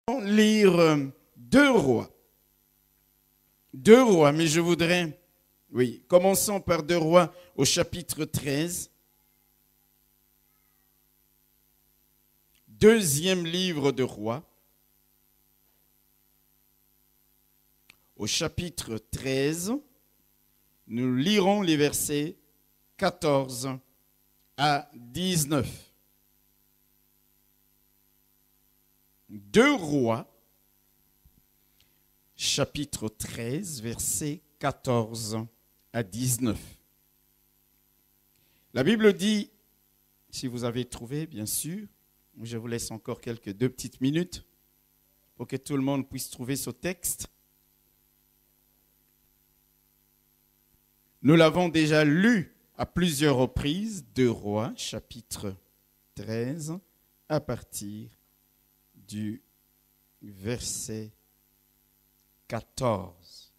Lire deux rois. Deux rois, mais je voudrais, commençons par deux rois au chapitre 13. Deuxième livre de rois. Au chapitre 13, nous lirons les versets 14 à 19. Deux rois, chapitre 13, versets 14 à 19. La Bible dit, si vous avez trouvé, bien sûr, je vous laisse encore deux petites minutes pour que tout le monde puisse trouver ce texte. Nous l'avons déjà lu à plusieurs reprises, Deux Rois, chapitre 13, à partir du verset 14.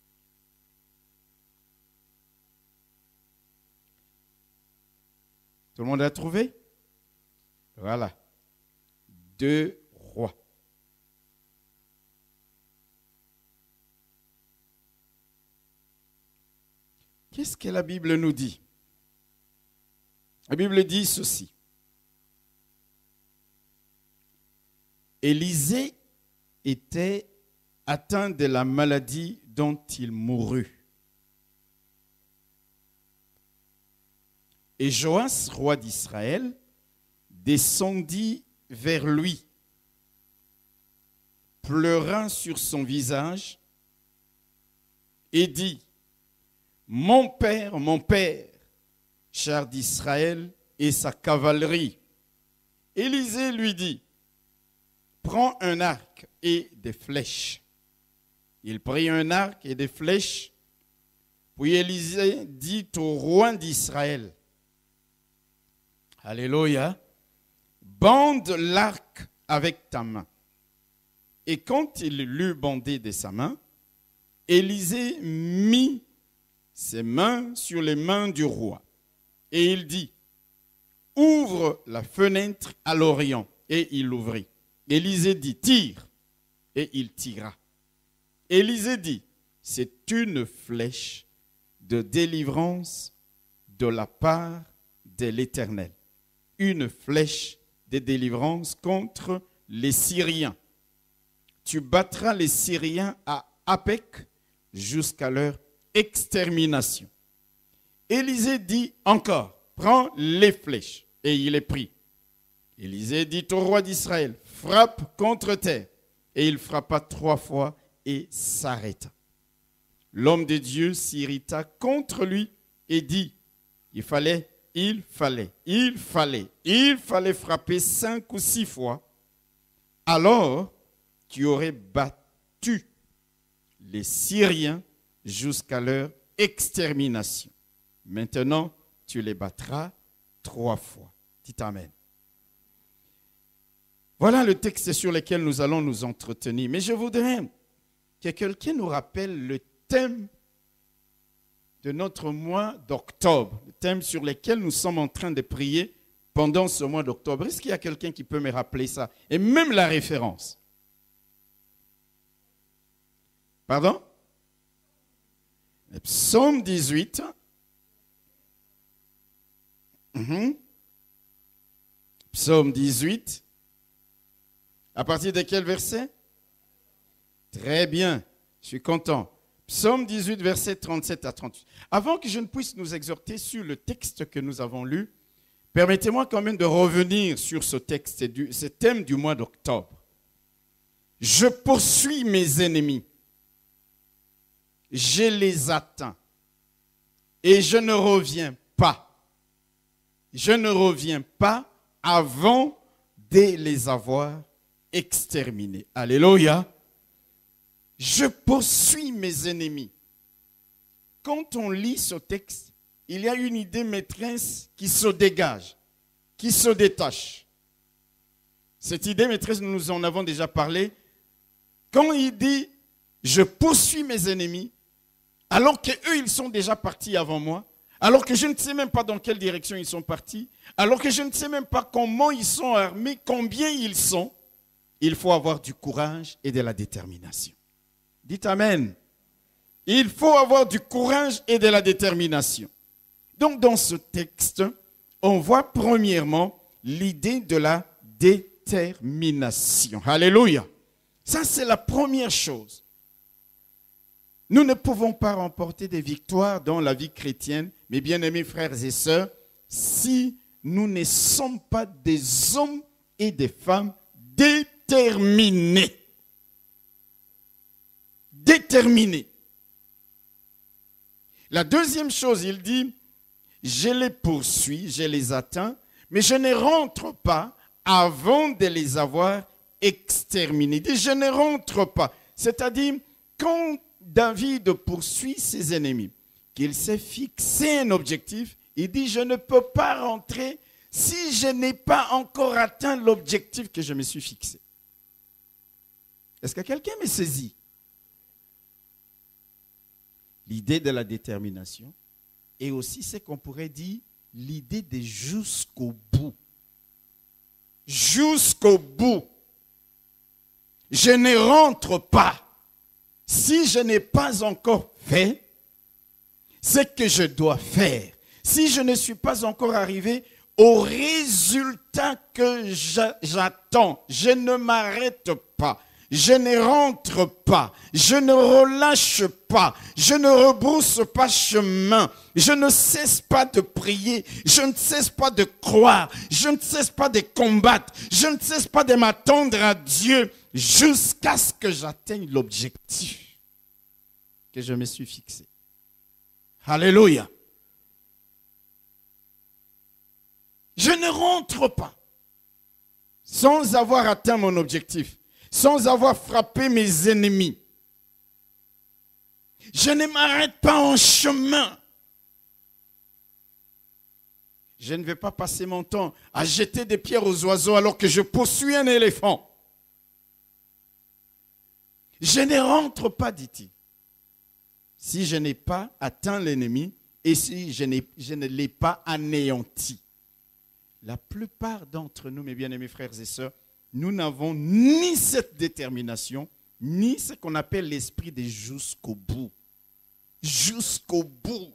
Tout le monde a trouvé? Voilà. Deux rois. Qu'est-ce que la Bible nous dit? La Bible dit ceci. Élisée était atteint de la maladie dont il mourut. Et Joas, roi d'Israël, descendit vers lui, pleura sur son visage et dit, mon père, char d'Israël et sa cavalerie. Élisée lui dit, prends un arc et des flèches. Il prit un arc et des flèches. Puis Élisée dit au roi d'Israël, Alléluia, bande l'arc avec ta main. Et quand il l'eut bandé de sa main, Élisée mit ses mains sur les mains du roi. Et il dit, ouvre la fenêtre à l'orient. Et il l'ouvrit. Élisée dit, tire. Et il tira. Élisée dit, c'est une flèche de délivrance de la part de l'Éternel. Une flèche de délivrance contre les Syriens. Tu battras les Syriens à Apec jusqu'à leur extermination. Élisée dit encore, prends les flèches. Et il les prit. Élisée dit au roi d'Israël, frappe contre terre. Et il frappa 3 fois et s'arrêta. L'homme de Dieu s'irrita contre lui et dit, il fallait frapper 5 ou 6 fois. Alors, tu aurais battu les Syriens jusqu'à leur extermination. Maintenant, tu les battras 3 fois. Dites Amen. Voilà le texte sur lequel nous allons nous entretenir. Mais je voudrais que quelqu'un nous rappelle le thème de notre mois d'octobre, le thème sur lequel nous sommes en train de prier pendant ce mois d'octobre. Est-ce qu'il y a quelqu'un qui peut me rappeler ça? Et même la référence. Pardon? Le psaume 18. Psaume 18. À partir de quel verset? Très bien, je suis content. Psaume 18, verset 37 à 38. Avant que je ne puisse nous exhorter sur le texte que nous avons lu, permettez-moi quand même de revenir sur ce texte, ce thème du mois d'octobre. Je poursuis mes ennemis. Je les atteins. Et je ne reviens pas. Je ne reviens pas avant de les avoir exterminés. Alléluia. Je poursuis mes ennemis. Quand on lit ce texte, il y a une idée maîtresse qui se dégage, qui se détache. Cette idée maîtresse, nous en avons déjà parlé. Quand il dit « je poursuis mes ennemis », alors qu'eux, ils sont déjà partis avant moi, alors que je ne sais même pas dans quelle direction ils sont partis, alors que je ne sais même pas comment ils sont armés, combien ils sont, il faut avoir du courage et de la détermination. Dites Amen. Il faut avoir du courage et de la détermination. Donc dans ce texte, on voit premièrement l'idée de la détermination. Alléluia. Ça, c'est la première chose. Nous ne pouvons pas remporter des victoires dans la vie chrétienne, mes bien-aimés frères et sœurs, si nous ne sommes pas des hommes et des femmes déterminés. Déterminés. La deuxième chose, il dit, je les poursuis, je les atteins, mais je ne rentre pas avant de les avoir exterminés. Il dit, je ne rentre pas. C'est-à-dire, quand David poursuit ses ennemis, qu'il s'est fixé un objectif, il dit, je ne peux pas rentrer si je n'ai pas encore atteint l'objectif que je me suis fixé. Est-ce que quelqu'un me saisit? L'idée de la détermination et aussi ce qu'on pourrait dire l'idée de jusqu'au bout. Jusqu'au bout. Je ne rentre pas si je n'ai pas encore fait ce que je dois faire. Si je ne suis pas encore arrivé au résultat que j'attends, je ne m'arrête pas. Je ne rentre pas, je ne relâche pas, je ne rebrousse pas chemin, je ne cesse pas de prier, je ne cesse pas de croire, je ne cesse pas de combattre, je ne cesse pas de m'attendre à Dieu jusqu'à ce que j'atteigne l'objectif que je me suis fixé. Alléluia. Je ne rentre pas sans avoir atteint mon objectif. Sans avoir frappé mes ennemis. Je ne m'arrête pas en chemin. Je ne vais pas passer mon temps à jeter des pierres aux oiseaux alors que je poursuis un éléphant. Je ne rentre pas, dit-il, si je n'ai pas atteint l'ennemi et si je ne l'ai pas anéanti. La plupart d'entre nous, mes bien-aimés frères et sœurs, nous n'avons ni cette détermination, ni ce qu'on appelle l'esprit de jusqu'au bout. Jusqu'au bout.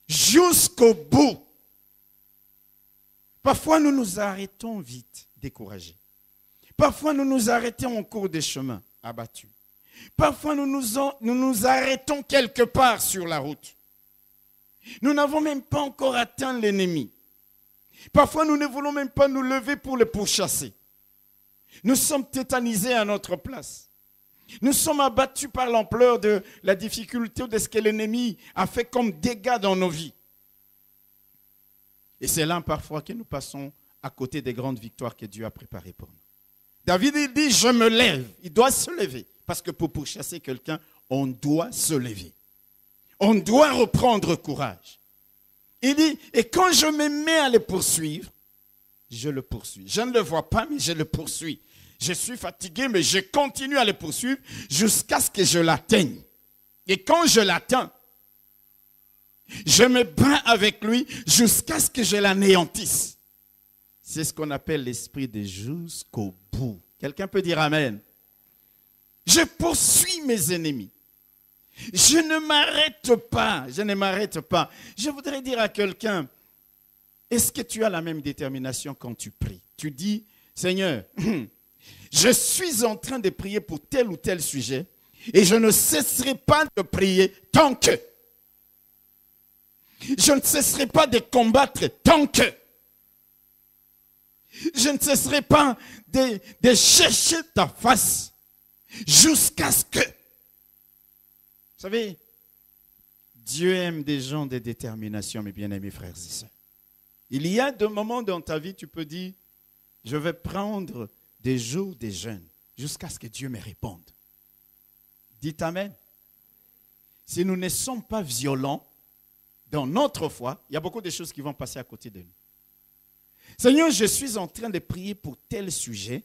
Jusqu'au bout. Parfois, nous nous arrêtons vite, découragés. Parfois, nous nous arrêtons en cours des chemins, abattus. Parfois, nous nous arrêtons quelque part sur la route. Nous n'avons même pas encore atteint l'ennemi. Parfois, nous ne voulons même pas nous lever pour le pourchasser. Nous sommes tétanisés à notre place. Nous sommes abattus par l'ampleur de la difficulté ou de ce que l'ennemi a fait comme dégâts dans nos vies. Et c'est là parfois que nous passons à côté des grandes victoires que Dieu a préparées pour nous. David, il dit, je me lève. Il doit se lever. Parce que pour pourchasser quelqu'un, on doit se lever. On doit reprendre courage. Il dit, et quand je me mets à le poursuivre, je le poursuis. Je ne le vois pas, mais je le poursuis. Je suis fatigué, mais je continue à le poursuivre jusqu'à ce que je l'atteigne. Et quand je l'atteins, je me bats avec lui jusqu'à ce que je l'anéantisse. C'est ce qu'on appelle l'esprit de jusqu'au bout. Quelqu'un peut dire Amen. Je poursuis mes ennemis. Je ne m'arrête pas, je ne m'arrête pas. Je voudrais dire à quelqu'un, est-ce que tu as la même détermination quand tu pries? Tu dis, Seigneur, je suis en train de prier pour tel ou tel sujet et je ne cesserai pas de prier tant que. Je ne cesserai pas de combattre tant que. Je ne cesserai pas de chercher ta face jusqu'à ce que. Vous savez, Dieu aime des gens de détermination, mes bien-aimés frères et sœurs. Il y a des moments dans ta vie, tu peux dire, je vais prendre des jours de jeûne jusqu'à ce que Dieu me réponde. Dites Amen. Si nous ne sommes pas violents dans notre foi, il y a beaucoup de choses qui vont passer à côté de nous. Seigneur, je suis en train de prier pour tel sujet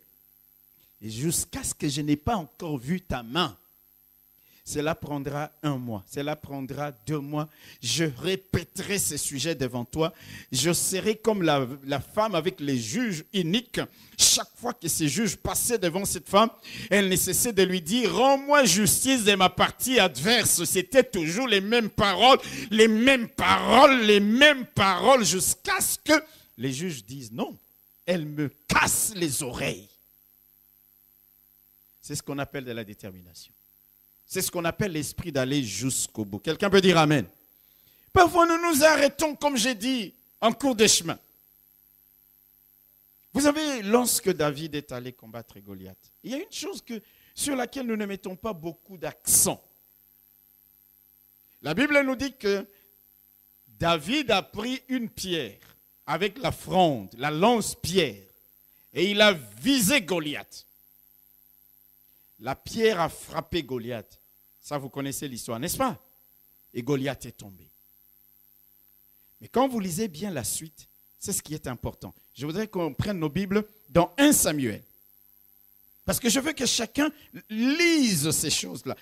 et jusqu'à ce que je n'ai pas encore vu ta main. Cela prendra 1 mois, cela prendra 2 mois. Je répéterai ces sujets devant toi. Je serai comme la femme avec les juges iniques. Chaque fois que ces juges passaient devant cette femme, elle ne cessait de lui dire « Rends-moi justice de ma partie adverse ». C'était toujours les mêmes paroles, les mêmes paroles, les mêmes paroles, jusqu'à ce que les juges disent « Non, elle me casse les oreilles ». C'est ce qu'on appelle de la détermination. C'est ce qu'on appelle l'esprit d'aller jusqu'au bout. Quelqu'un peut dire Amen. Parfois, nous nous arrêtons, comme j'ai dit, en cours de chemin. Vous savez, lorsque David est allé combattre Goliath, il y a une chose sur laquelle nous ne mettons pas beaucoup d'accent. La Bible nous dit que David a pris une pierre avec la fronde, la lance-pierre, et il a visé Goliath. La pierre a frappé Goliath. Ça, vous connaissez l'histoire, n'est-ce pas? Et Goliath est tombé. Mais quand vous lisez bien la suite, c'est ce qui est important. Je voudrais qu'on prenne nos Bibles dans 1 Samuel. Parce que je veux que chacun lise ces choses-là.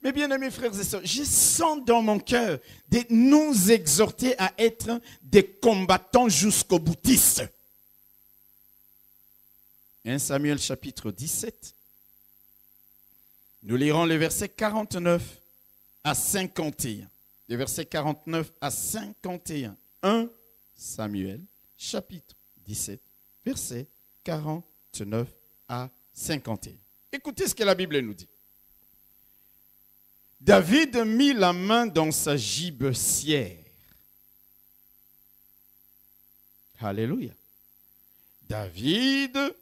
Mes bien-aimés frères et sœurs, je sens dans mon cœur de nous exhorter à être des combattants jusqu'au boutiste. 1 Samuel chapitre 17. Nous lirons les versets 49 à 51. Les versets 49 à 51. 1 Samuel, chapitre 17, versets 49 à 51. Écoutez ce que la Bible nous dit. David mit la main dans sa gibecière. Alléluia. David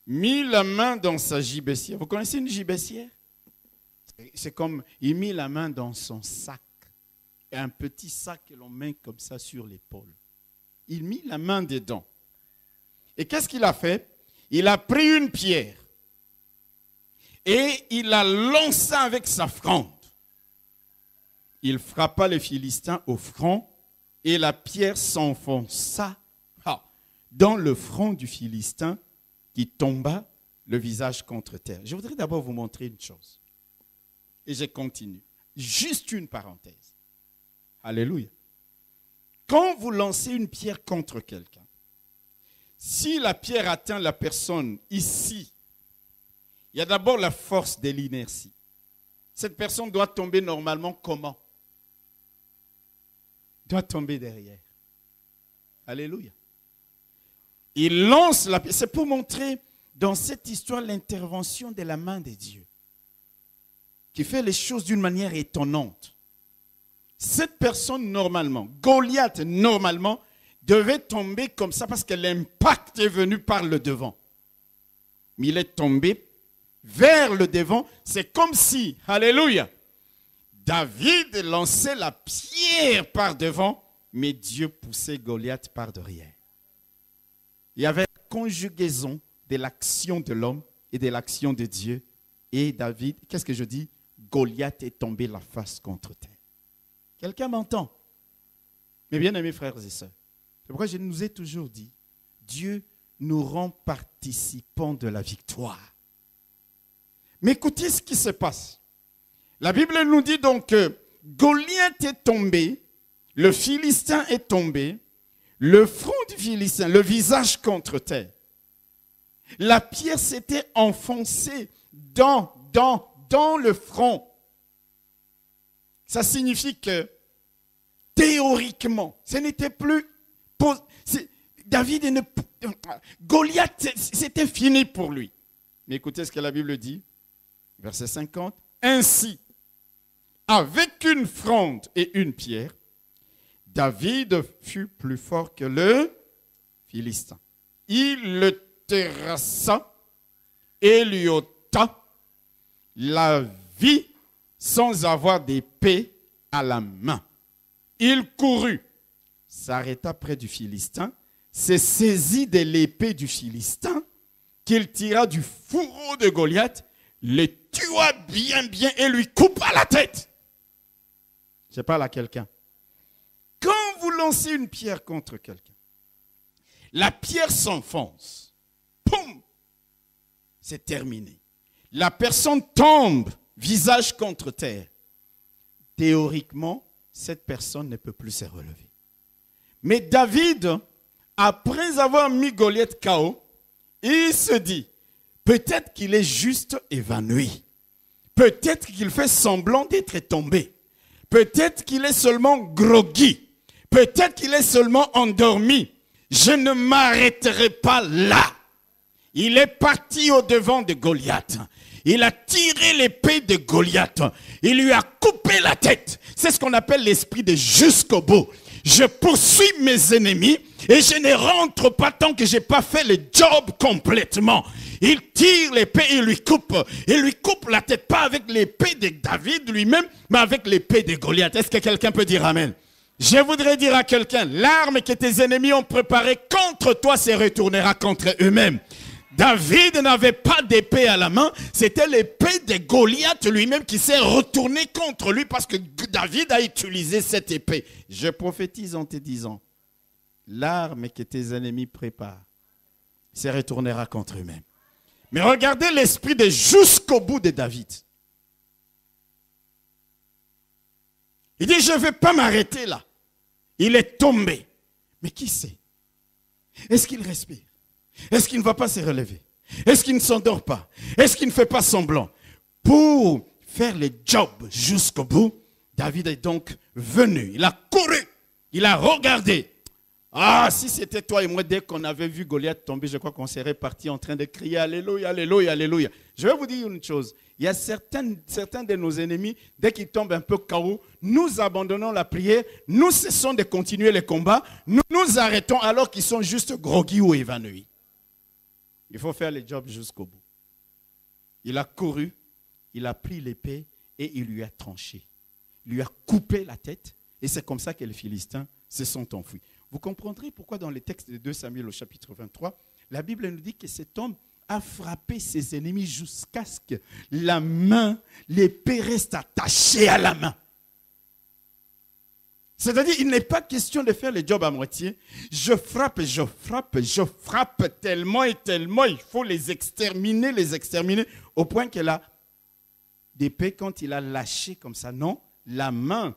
mit la main dans sa gibecière. Vous connaissez une gibecière? C'est comme, il mit la main dans son sac. Un petit sac que l'on met comme ça sur l'épaule. Il mit la main dedans. Et qu'est-ce qu'il a fait? Il a pris une pierre et il la lança avec sa fronde. Il frappa les Philistins au front et la pierre s'enfonça dans le front du Philistin qui tomba le visage contre terre. Je voudrais d'abord vous montrer une chose. Et je continue. Juste une parenthèse. Alléluia. Quand vous lancez une pierre contre quelqu'un, si la pierre atteint la personne ici, il y a d'abord la force de l'inertie. Cette personne doit tomber normalement comment? Doit tomber derrière. Alléluia. Il lance la pierre. C'est pour montrer dans cette histoire l'intervention de la main de Dieu qui fait les choses d'une manière étonnante. Cette personne, normalement, Goliath, normalement, devait tomber comme ça parce que l'impact est venu par le devant. Mais il est tombé vers le devant. C'est comme si, alléluia, David lançait la pierre par devant, mais Dieu poussait Goliath par derrière. Il y avait la conjugaison de l'action de l'homme et de l'action de Dieu. Et David, qu'est-ce que je dis? Goliath est tombé la face contre terre. Quelqu'un m'entend? Mes bien-aimés frères et sœurs, c'est pourquoi je nous ai toujours dit, Dieu nous rend participants de la victoire. Mais écoutez ce qui se passe. La Bible nous dit donc que Goliath est tombé, le Philistin est tombé, le front du Philistin, le visage contre terre. La pierre s'était enfoncée dans le front. Ça signifie que théoriquement, ce n'était plus... Goliath, c'était fini pour lui. Mais écoutez ce que la Bible dit, verset 50. Ainsi, avec une fronde et une pierre, David fut plus fort que le Philistin. Il le terrassa et lui ôta la vie sans avoir d'épée à la main. Il courut, s'arrêta près du Philistin, se saisit de l'épée du Philistin, qu'il tira du fourreau de Goliath, le tua bien et lui coupa la tête. Je parle à quelqu'un. Quand vous lancez une pierre contre quelqu'un, la pierre s'enfonce. Poum! C'est terminé. La personne tombe visage contre terre. Théoriquement, cette personne ne peut plus se relever. Mais David, après avoir mis Goliath KO, il se dit, peut-être qu'il est juste évanoui. Peut-être qu'il fait semblant d'être tombé. Peut-être qu'il est seulement groggy. Peut-être qu'il est seulement endormi. Je ne m'arrêterai pas là. Il est parti au-devant de Goliath. Il a tiré l'épée de Goliath. Il lui a coupé la tête. C'est ce qu'on appelle l'esprit de jusqu'au bout. Je poursuis mes ennemis et je ne rentre pas tant que je n'ai pas fait le job complètement. Il tire l'épée et il lui coupe la tête, pas avec l'épée de David lui-même, mais avec l'épée de Goliath. Est-ce que quelqu'un peut dire amen? Je voudrais dire à quelqu'un, l'arme que tes ennemis ont préparée contre toi se retournera contre eux-mêmes. David n'avait pas d'épée à la main, c'était l'épée de Goliath lui-même qui s'est retournée contre lui parce que David a utilisé cette épée. Je prophétise en te disant, l'arme que tes ennemis préparent se retournera contre eux-mêmes. Mais regardez l'esprit de jusqu'au bout de David. Il dit, je ne vais pas m'arrêter là. Il est tombé. Mais qui sait? Est-ce qu'il respire? Est-ce qu'il ne va pas se relever? Est-ce qu'il ne s'endort pas? Est-ce qu'il ne fait pas semblant? Pour faire le job jusqu'au bout, David est donc venu. Il a couru. Il a regardé. Ah, si c'était toi et moi, dès qu'on avait vu Goliath tomber, je crois qu'on serait parti en train de crier Alléluia, Alléluia, Alléluia. Je vais vous dire une chose. Il y a certains de nos ennemis, dès qu'ils tombent un peu KO, nous abandonnons la prière, nous cessons de continuer les combats, nous nous arrêtons alors qu'ils sont juste groggy ou évanouis. Il faut faire le job jusqu'au bout. Il a couru, il a pris l'épée et il lui a tranché. Il lui a coupé la tête et c'est comme ça que les Philistins se sont enfuis. Vous comprendrez pourquoi dans le texte de 2 Samuel au chapitre 23, la Bible nous dit que cet homme a frappé ses ennemis jusqu'à ce que la main, l'épée reste attachée à la main. C'est-à-dire, il n'est pas question de faire le job à moitié. Je frappe tellement et tellement, il faut les exterminer, au point que l'épée, quand il a lâché comme ça, non, la main,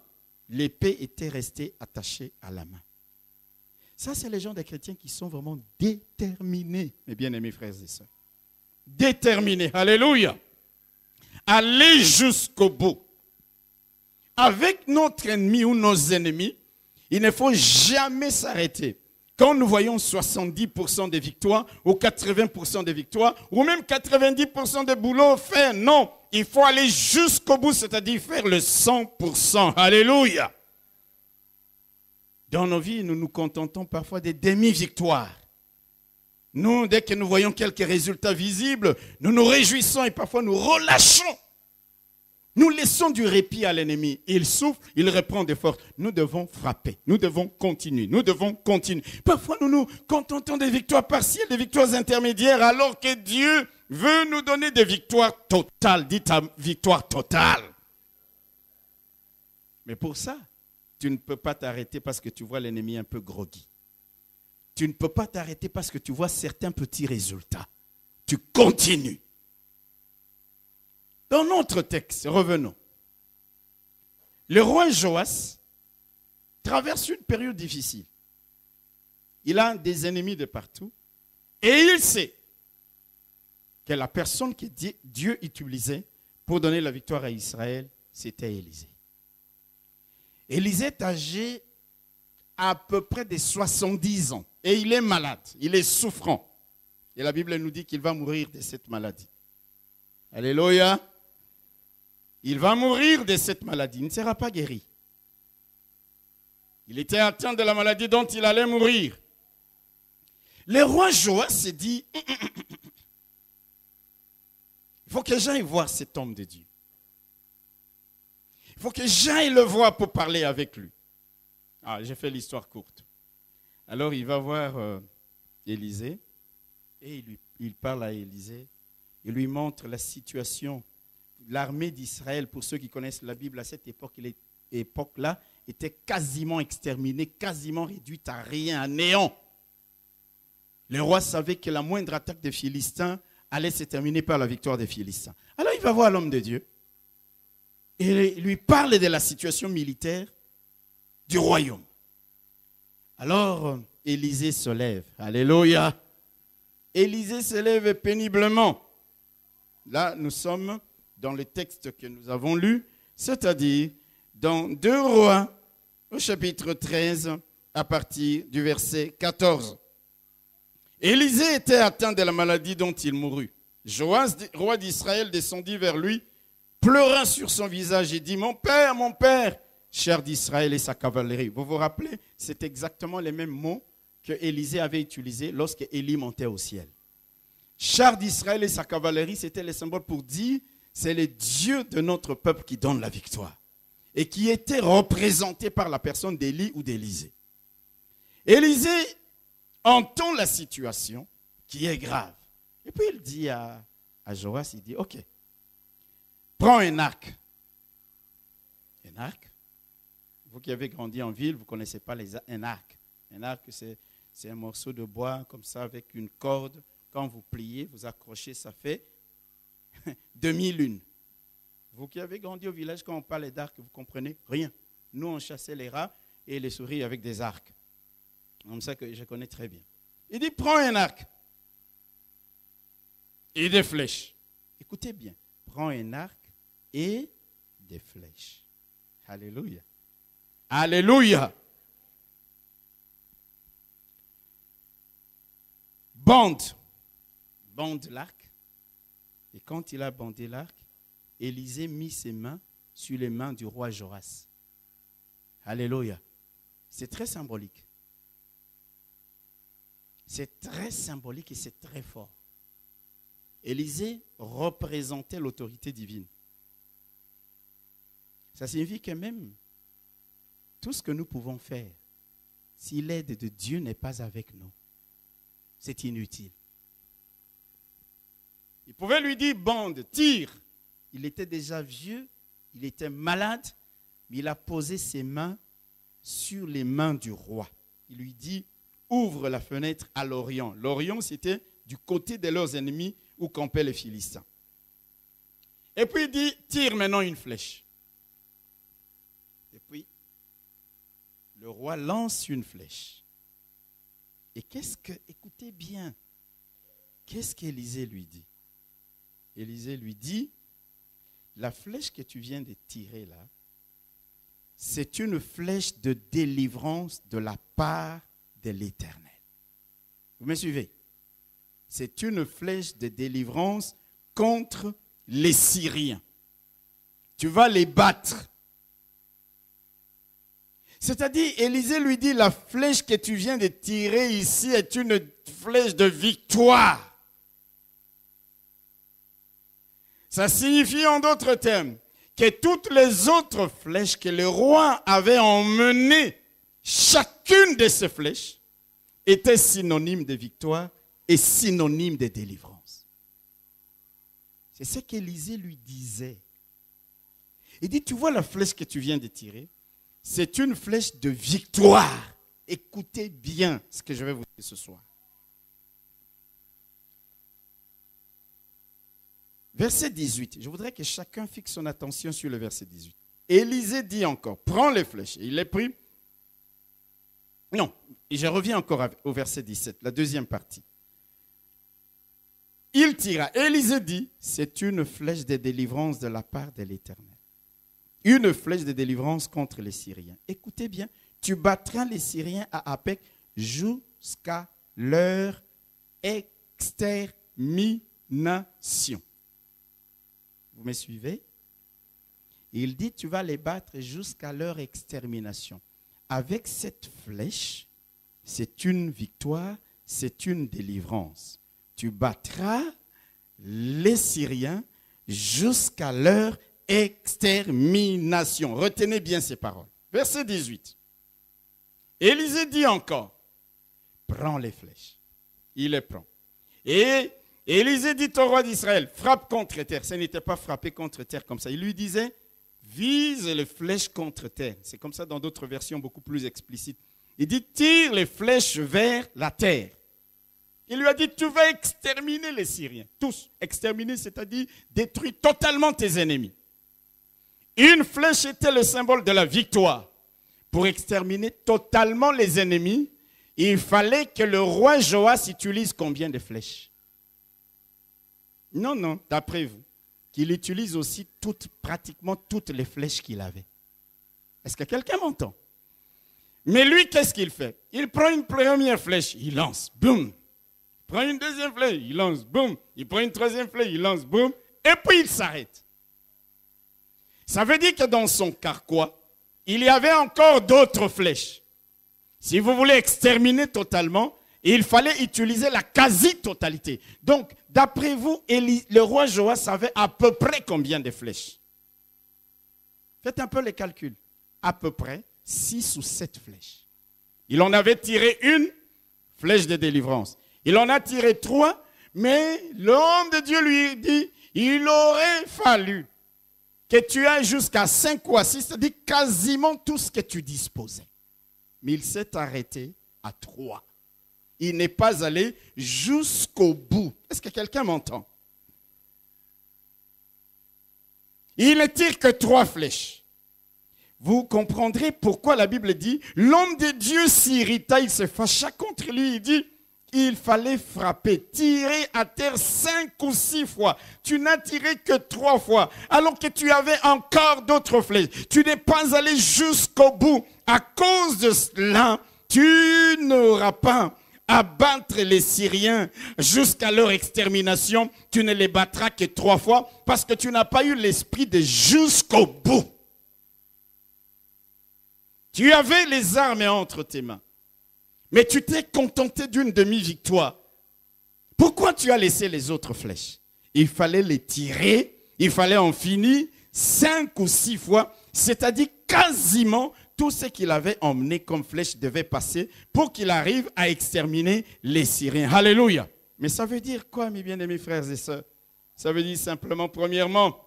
l'épée était restée attachée à la main. Ça, c'est les gens des chrétiens qui sont vraiment déterminés, mes bien-aimés frères et sœurs. Déterminés, alléluia. Aller jusqu'au bout. Avec notre ennemi ou nos ennemis, il ne faut jamais s'arrêter. Quand nous voyons 70% de victoires, ou 80% de victoires, ou même 90% de boulot fait, non. Il faut aller jusqu'au bout, c'est-à-dire faire le 100%. Alléluia. Dans nos vies, nous nous contentons parfois des demi-victoires. Nous, dès que nous voyons quelques résultats visibles, nous nous réjouissons et parfois nous relâchons. Nous laissons du répit à l'ennemi. Il souffre, il reprend des forces. Nous devons frapper, nous devons continuer, Parfois, nous nous contentons des victoires partielles, des victoires intermédiaires, alors que Dieu veut nous donner des victoires totales. Dites victoire totale. Mais pour ça, tu ne peux pas t'arrêter parce que tu vois l'ennemi un peu groggy. Tu ne peux pas t'arrêter parce que tu vois certains petits résultats. Tu continues. Dans notre texte, revenons. Le roi Joas traverse une période difficile. Il a des ennemis de partout. Et il sait que la personne que Dieu utilisait pour donner la victoire à Israël, c'était Élisée. Élisée est âgé à peu près de 70 ans. Et il est malade, il est souffrant. Et la Bible nous dit qu'il va mourir de cette maladie. Alléluia. Il va mourir de cette maladie, il ne sera pas guéri. Il était atteint de la maladie dont il allait mourir. Le roi Joas s'est dit, il faut que j'aille voir cet homme de Dieu. Il faut que j'aille le voir pour parler avec lui. Ah, j'ai fait l'histoire courte. Alors il va voir Élisée et il parle à Élisée. Il lui montre la situation. L'armée d'Israël, pour ceux qui connaissent la Bible, à cette époque-là, était quasiment exterminée, quasiment réduite à rien, à néant. Le roi savait que la moindre attaque des Philistins allait se terminer par la victoire des Philistins. Alors il va voir l'homme de Dieu. et lui parle de la situation militaire du royaume. Alors, Élisée se lève. Alléluia. Élisée se lève péniblement. Là, nous sommes dans le texte que nous avons lu, c'est-à-dire dans 2 Rois, au chapitre 13, à partir du verset 14. Élisée était atteint de la maladie dont il mourut. Joas, roi d'Israël, descendit vers lui, pleura sur son visage et dit, mon père, cher d'Israël et sa cavalerie. Vous vous rappelez, c'est exactement les mêmes mots que Élisée avait utilisés lorsque Élie montait au ciel. Char d'Israël et sa cavalerie, c'était le symbole pour dire, c'est le Dieu de notre peuple qui donne la victoire. Et qui était représenté par la personne d'Élie ou d'Élisée. Élisée entend la situation qui est grave. Et puis il dit à Joas, il dit, ok, prends un arc. Un arc. Vous qui avez grandi en ville, vous ne connaissez pas un arc. Un arc, c'est un morceau de bois comme ça avec une corde. Quand vous pliez, vous accrochez, ça fait demi-lune. Vous qui avez grandi au village, quand on parle d'arc, vous comprenez rien. Nous, on chassait les rats et les souris avec des arcs. Comme ça que je connais très bien. Il dit, prends un arc et des flèches. Écoutez bien, prends un arc et des flèches. Alléluia. Alléluia. Bande l'arc. Et quand il a bandé l'arc, Élisée mit ses mains sur les mains du roi Joas. Alléluia. C'est très symbolique. C'est très symbolique et c'est très fort. Élisée représentait l'autorité divine. Ça signifie que même tout ce que nous pouvons faire, si l'aide de Dieu n'est pas avec nous, c'est inutile. Il pouvait lui dire, bande, tire. Il était déjà vieux, il était malade, mais il a posé ses mains sur les mains du roi. Il lui dit, ouvre la fenêtre à l'Orient. L'Orient, c'était du côté de leurs ennemis où campaient les Philistins. Et puis il dit, tire maintenant une flèche. Et puis, le roi lance une flèche. Et écoutez bien, qu'est-ce qu'Élisée lui dit? Élisée lui dit, la flèche que tu viens de tirer là, c'est une flèche de délivrance de la part de l'Éternel. Vous me suivez? C'est une flèche de délivrance contre les Syriens. Tu vas les battre. C'est-à-dire, Élisée lui dit, la flèche que tu viens de tirer ici est une flèche de victoire. Ça signifie en d'autres termes que toutes les autres flèches que le roi avait emmenées, chacune de ces flèches était synonyme de victoire et synonyme de délivrance. C'est ce qu'Élisée lui disait. Il dit, tu vois la flèche que tu viens de tirer, c'est une flèche de victoire. Écoutez bien ce que je vais vous dire ce soir. Verset 18. Je voudrais que chacun fixe son attention sur le verset 18. Élisée dit encore, prends les flèches. Et il les prit. Non, et je reviens encore au verset 17, la deuxième partie. Il tira. Élisée dit, c'est une flèche de délivrance de la part de l'Éternel. Une flèche de délivrance contre les Syriens. Écoutez bien, tu battras les Syriens à Apec jusqu'à leur extermination. Vous me suivez? Il dit, tu vas les battre jusqu'à leur extermination. Avec cette flèche, c'est une victoire, c'est une délivrance. Tu battras les Syriens jusqu'à leur extermination. Retenez bien ces paroles. Verset 18. Élisée dit encore, prends les flèches. Il les prend. Et Élisée dit au roi d'Israël, frappe contre terre. Ce n'était pas frapper contre terre comme ça. Il lui disait, vise les flèches contre terre. C'est comme ça dans d'autres versions beaucoup plus explicites. Il dit, tire les flèches vers la terre. Il lui a dit, tu vas exterminer les Syriens. Tous. Exterminer, c'est-à-dire détruire totalement tes ennemis. Une flèche était le symbole de la victoire. Pour exterminer totalement les ennemis, il fallait que le roi Joas utilise combien de flèches? Non, d'après vous. Qu'il utilise aussi pratiquement toutes les flèches qu'il avait. Est-ce que quelqu'un m'entend? Mais lui, qu'est-ce qu'il fait? Il prend une première flèche, il lance, boum. Il prend une deuxième flèche, il lance, boum. Il prend une troisième flèche, il lance, boum. Et puis il s'arrête. Ça veut dire que dans son carquois, il y avait encore d'autres flèches. Si vous voulez exterminer totalement, il fallait utiliser la quasi-totalité. Donc, d'après vous, le roi Joas savait à peu près combien de flèches? Faites un peu les calculs. À peu près 6 ou 7 flèches. Il en avait tiré une, flèche de délivrance. Il en a tiré 3, mais l'homme de Dieu lui dit, il aurait fallu que tu ailles jusqu'à 5 ou à 6, c'est-à-dire quasiment tout ce que tu disposais. Mais il s'est arrêté à 3. Il n'est pas allé jusqu'au bout. Est-ce que quelqu'un m'entend? Il ne tire que 3 flèches. Vous comprendrez pourquoi la Bible dit, l'homme de Dieu s'irrita, il se fâcha contre lui, il dit, il fallait frapper, tirer à terre 5 ou 6 fois. Tu n'as tiré que 3 fois, alors que tu avais encore d'autres flèches. Tu n'es pas allé jusqu'au bout. À cause de cela, tu n'auras pas à battre les Syriens jusqu'à leur extermination. Tu ne les battras que 3 fois, parce que tu n'as pas eu l'esprit de jusqu'au bout. Tu avais les armes entre tes mains. Mais tu t'es contenté d'une demi-victoire. Pourquoi tu as laissé les autres flèches? Il fallait les tirer, il fallait en finir 5 ou 6 fois, c'est-à-dire quasiment tout ce qu'il avait emmené comme flèche devait passer pour qu'il arrive à exterminer les Syriens. Alléluia. Mais ça veut dire quoi, mes bien-aimés frères et sœurs? Ça veut dire simplement, premièrement,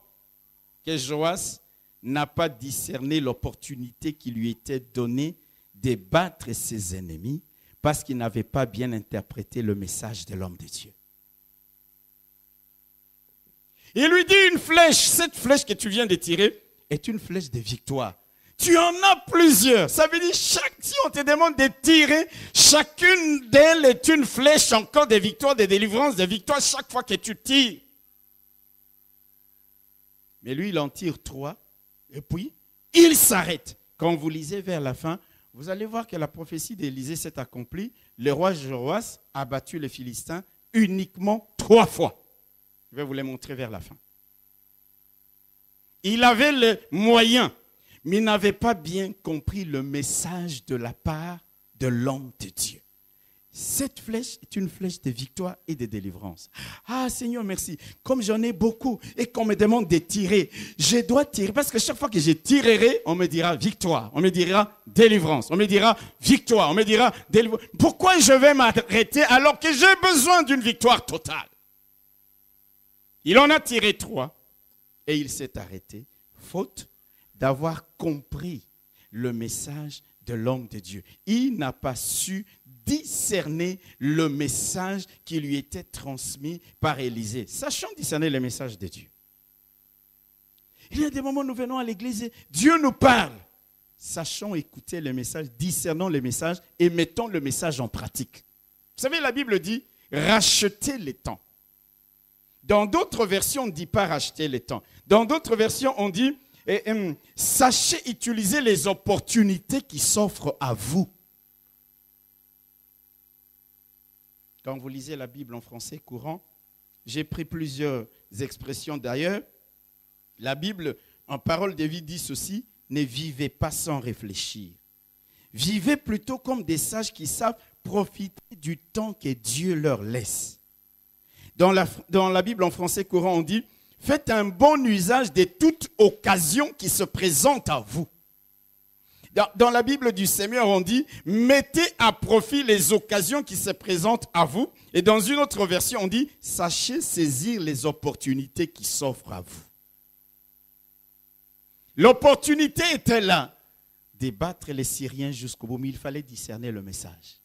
que Joas n'a pas discerné l'opportunité qui lui était donnée de battre ses ennemis parce qu'il n'avait pas bien interprété le message de l'homme de Dieu. Il lui dit une flèche, cette flèche que tu viens de tirer est une flèche de victoire. Tu en as plusieurs. Ça veut dire, si on te demande de tirer, chacune d'elles est une flèche encore de victoire, de délivrance, de victoire chaque fois que tu tires. Mais lui, il en tire 3 et puis il s'arrête. Quand vous lisez vers la fin, vous allez voir que la prophétie d'Élisée s'est accomplie. Le roi Joas a battu les Philistins uniquement 3 fois. Je vais vous les montrer vers la fin. Il avait le moyen, mais il n'avait pas bien compris le message de la part de l'homme de Dieu. Cette flèche est une flèche de victoire et de délivrance. Ah Seigneur, merci. Comme j'en ai beaucoup et qu'on me demande de tirer, je dois tirer. Parce que chaque fois que je tirerai, on me dira victoire, on me dira délivrance, on me dira victoire, on me dira délivrance. Pourquoi je vais m'arrêter alors que j'ai besoin d'une victoire totale? Il en a tiré 3 et il s'est arrêté, faute d'avoir compris le message de l'homme de Dieu. Il n'a pas su discerner le message qui lui était transmis par Élisée. Sachons discerner le message de Dieu. Il y a des moments où nous venons à l'église et Dieu nous parle. Sachons écouter le message, discernons le message et mettons le message en pratique. Vous savez, la Bible dit racheter les temps. Dans d'autres versions, on ne dit pas racheter les temps. Dans d'autres versions, on dit sachez utiliser les opportunités qui s'offrent à vous. Quand vous lisez la Bible en français courant, j'ai pris plusieurs expressions d'ailleurs. La Bible, en parole de vie, dit ceci: ne vivez pas sans réfléchir. Vivez plutôt comme des sages qui savent profiter du temps que Dieu leur laisse. Dans la Bible en français courant, on dit faites un bon usage de toute occasion qui se présente à vous. Dans la Bible du Seigneur, on dit mettez à profit les occasions qui se présentent à vous. Et dans une autre version, on dit sachez saisir les opportunités qui s'offrent à vous. L'opportunité était là de battre les Syriens jusqu'au bout, mais il fallait discerner le message.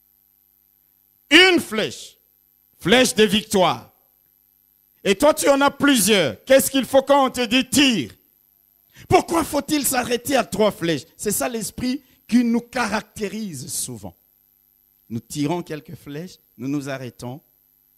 Une flèche, flèche de victoire. Et toi, tu en as plusieurs. Qu'est-ce qu'il faut quand on te dit tire? Pourquoi faut-il s'arrêter à 3 flèches? C'est ça l'esprit qui nous caractérise souvent. Nous tirons quelques flèches, nous nous arrêtons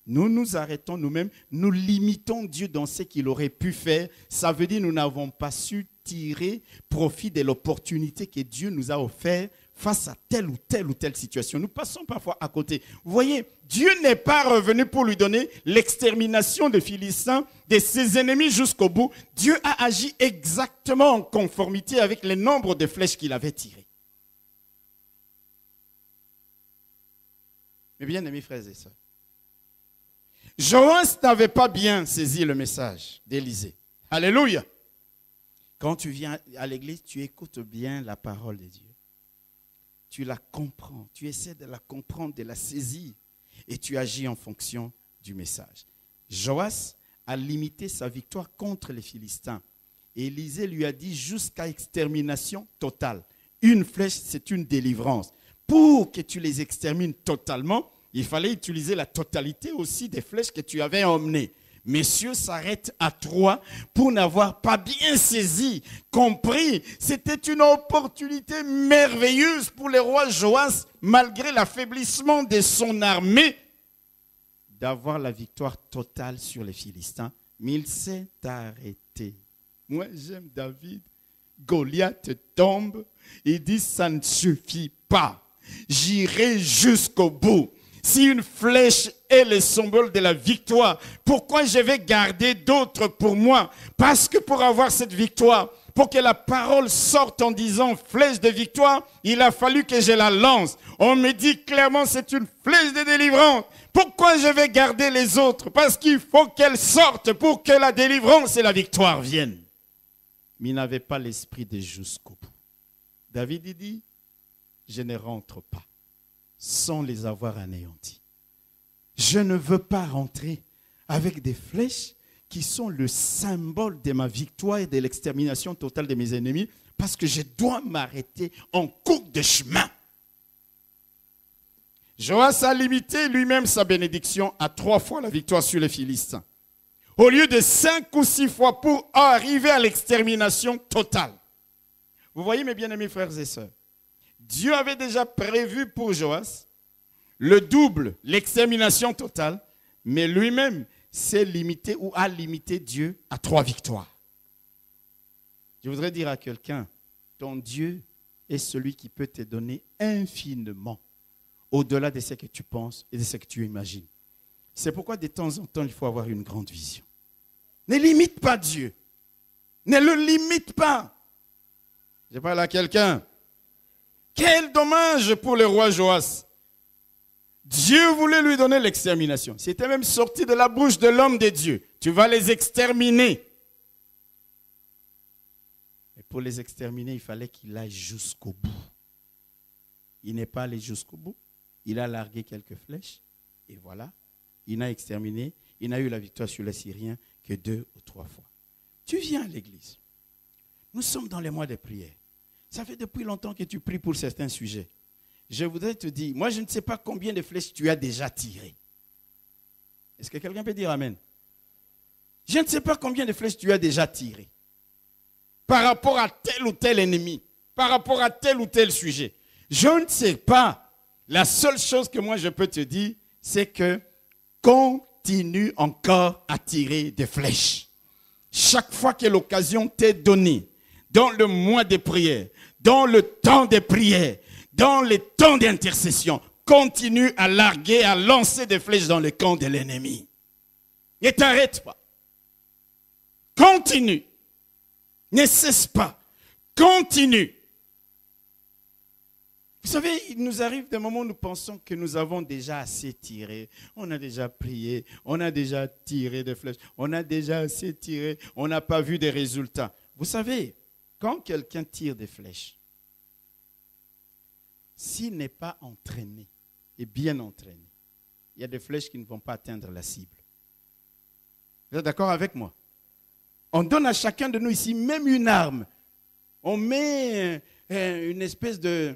nous-mêmes, nous limitons Dieu dans ce qu'il aurait pu faire. Ça veut dire que nous n'avons pas su tirer profit de l'opportunité que Dieu nous a offerte face à telle ou telle situation. Nous passons parfois à côté. Vous voyez, Dieu n'est pas revenu pour lui donner l'extermination des Philistins, de ses ennemis jusqu'au bout. Dieu a agi exactement en conformité avec le nombre de flèches qu'il avait tirées. Mes bien-aimés frères et sœurs, Joas n'avait pas bien saisi le message d'Élisée. Alléluia. Quand tu viens à l'église, tu écoutes bien la parole de Dieu. Tu la comprends, tu essaies de la comprendre, de la saisir et tu agis en fonction du message. Joas a limité sa victoire contre les Philistins. Élisée lui a dit jusqu'à extermination totale. Une flèche, c'est une délivrance. Pour que tu les extermines totalement, il fallait utiliser la totalité aussi des flèches que tu avais emmenées. Messieurs s'arrêtent à 3 pour n'avoir pas bien saisi, compris. C'était une opportunité merveilleuse pour le roi Joas, malgré l'affaiblissement de son armée, d'avoir la victoire totale sur les Philistins. Mais il s'est arrêté. Moi, j'aime David. Goliath tombe. Il dit, ça ne suffit pas. J'irai jusqu'au bout. Si une flèche est le symbole de la victoire, pourquoi je vais garder d'autres pour moi? Parce que pour avoir cette victoire, pour que la parole sorte en disant flèche de victoire, il a fallu que je la lance. On me dit clairement c'est une flèche de délivrance. Pourquoi je vais garder les autres? Parce qu'il faut qu'elle sorte pour que la délivrance et la victoire viennent. Mais il n'avait pas l'esprit de jusqu'au bout. David dit, je ne rentre pas sans les avoir anéantis. Je ne veux pas rentrer avec des flèches qui sont le symbole de ma victoire et de l'extermination totale de mes ennemis, parce que je dois m'arrêter en cours de chemin. Joas a limité lui-même sa bénédiction à 3 fois la victoire sur les Philistins, au lieu de 5 ou 6 fois pour arriver à l'extermination totale. Vous voyez mes bien-aimés frères et sœurs, Dieu avait déjà prévu pour Joas le double, l'extermination totale, mais lui-même s'est limité ou a limité Dieu à 3 victoires. Je voudrais dire à quelqu'un, ton Dieu est celui qui peut te donner infiniment au-delà de ce que tu penses et de ce que tu imagines. C'est pourquoi de temps en temps, il faut avoir une grande vision. Ne limite pas Dieu. Ne le limite pas. Je parle à quelqu'un. Quel dommage pour le roi Joas. Dieu voulait lui donner l'extermination. C'était même sorti de la bouche de l'homme de Dieu. Tu vas les exterminer. Et pour les exterminer, il fallait qu'il aille jusqu'au bout. Il n'est pas allé jusqu'au bout. Il a largué quelques flèches. Et voilà, il n'a exterminé. Il n'a eu la victoire sur les Syriens que 2 ou 3 fois. Tu viens à l'église. Nous sommes dans les mois de prière. Ça fait depuis longtemps que tu pries pour certains sujets. Je voudrais te dire, moi je ne sais pas combien de flèches tu as déjà tirées. Est-ce que quelqu'un peut dire amen? Je ne sais pas combien de flèches tu as déjà tirées. Par rapport à tel ou tel ennemi. Par rapport à tel ou tel sujet. Je ne sais pas. La seule chose que moi je peux te dire, c'est que continue encore à tirer des flèches. Chaque fois que l'occasion t'est donnée, dans le mois de prière, dans le temps de prière, dans les temps d'intercession, continue à larguer, à lancer des flèches dans le camp de l'ennemi. Ne t'arrête pas. Continue. Ne cesse pas. Continue. Vous savez, il nous arrive des moments où nous pensons que nous avons déjà assez tiré. On a déjà prié, on a déjà tiré des flèches, on a déjà assez tiré, on n'a pas vu des résultats. Vous savez, quand quelqu'un tire des flèches, s'il n'est pas entraîné et bien entraîné, il y a des flèches qui ne vont pas atteindre la cible. Vous êtes d'accord avec moi? On donne à chacun de nous ici même une arme. On met une espèce de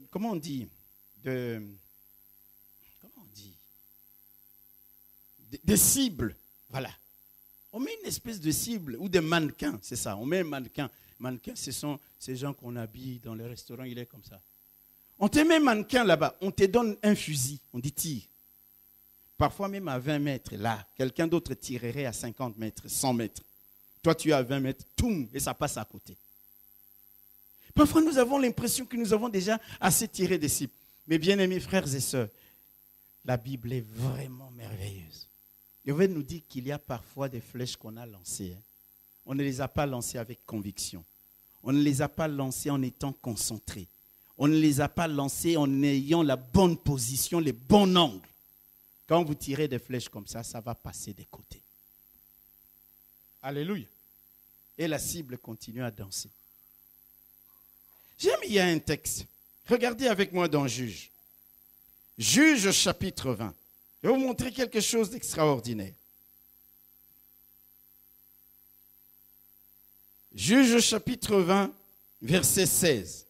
comment on dit? Des cibles. Voilà. On met une espèce de cible ou de mannequin, c'est ça. On met un mannequin. Mannequin, ce sont ces gens qu'on habille dans les restaurants, il est comme ça. On te met un mannequin là-bas, on te donne un fusil, on dit tire. Parfois même à 20 mètres, là, quelqu'un d'autre tirerait à 50 mètres, 100 mètres. Toi, tu es à 20 mètres, toum, et ça passe à côté. Parfois, nous avons l'impression que nous avons déjà assez tiré des cibles. Mais bien aimés frères et sœurs, la Bible est vraiment merveilleuse. Je vais nous dire qu'il y a parfois des flèches qu'on a lancées. On ne les a pas lancées avec conviction. On ne les a pas lancées en étant concentrés. On ne les a pas lancées en ayant la bonne position, les bons angles. Quand vous tirez des flèches comme ça, ça va passer des côtés. Alléluia. Et la cible continue à danser. Il y a un texte. Regardez avec moi dans Juge. Juge chapitre 20. Je vais vous montrer quelque chose d'extraordinaire. Juge chapitre 20, verset 16.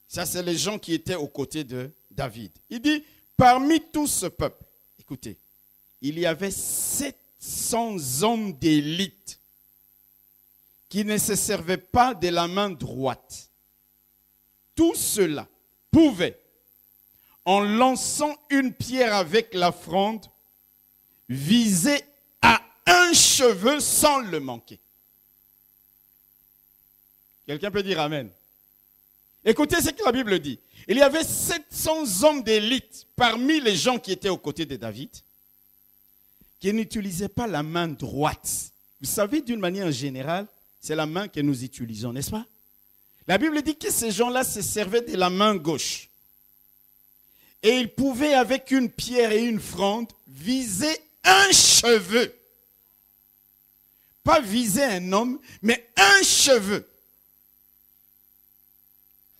Ça, c'est les gens qui étaient aux côtés de David. Il dit, parmi tout ce peuple, écoutez, il y avait 700 hommes d'élite qui ne se servaient pas de la main droite. Tout cela pouvait, en lançant une pierre avec la fronde, viser à un cheveu sans le manquer. Quelqu'un peut dire amen. Écoutez ce que la Bible dit. Il y avait 700 hommes d'élite parmi les gens qui étaient aux côtés de David, qui n'utilisaient pas la main droite. Vous savez, d'une manière générale, c'est la main que nous utilisons, n'est-ce pas? La Bible dit que ces gens-là se servaient de la main gauche. Et ils pouvaient, avec une pierre et une fronde, viser un cheveu. Pas viser un homme, mais un cheveu.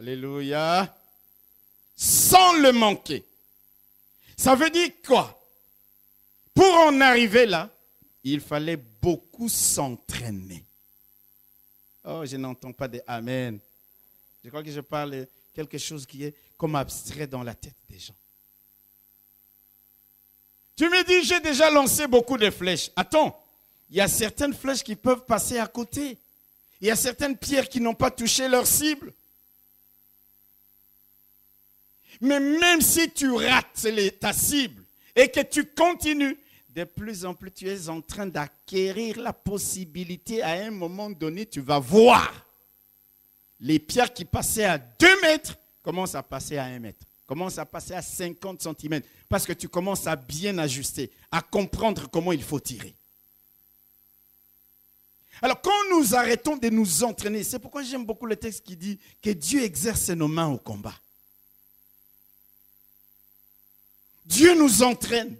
Alléluia. Sans le manquer. Ça veut dire quoi? Pour en arriver là, il fallait beaucoup s'entraîner. Oh, je n'entends pas de amen. Je crois que je parle de quelque chose qui est comme abstrait dans la tête des gens. Tu me dis, j'ai déjà lancé beaucoup de flèches. Attends, il y a certaines flèches qui peuvent passer à côté. Il y a certaines pierres qui n'ont pas touché leur cible. Mais même si tu rates ta cible et que tu continues, de plus en plus tu es en train d'acquérir la possibilité, à un moment donné, tu vas voir les pierres qui passaient à 2 mètres commencent à passer à 1 mètre, commencent à passer à 50 cm, parce que tu commences à bien ajuster, à comprendre comment il faut tirer. Alors quand nous arrêtons de nous entraîner, c'est pourquoi j'aime beaucoup le texte qui dit que Dieu exerce nos mains au combat. Dieu nous entraîne.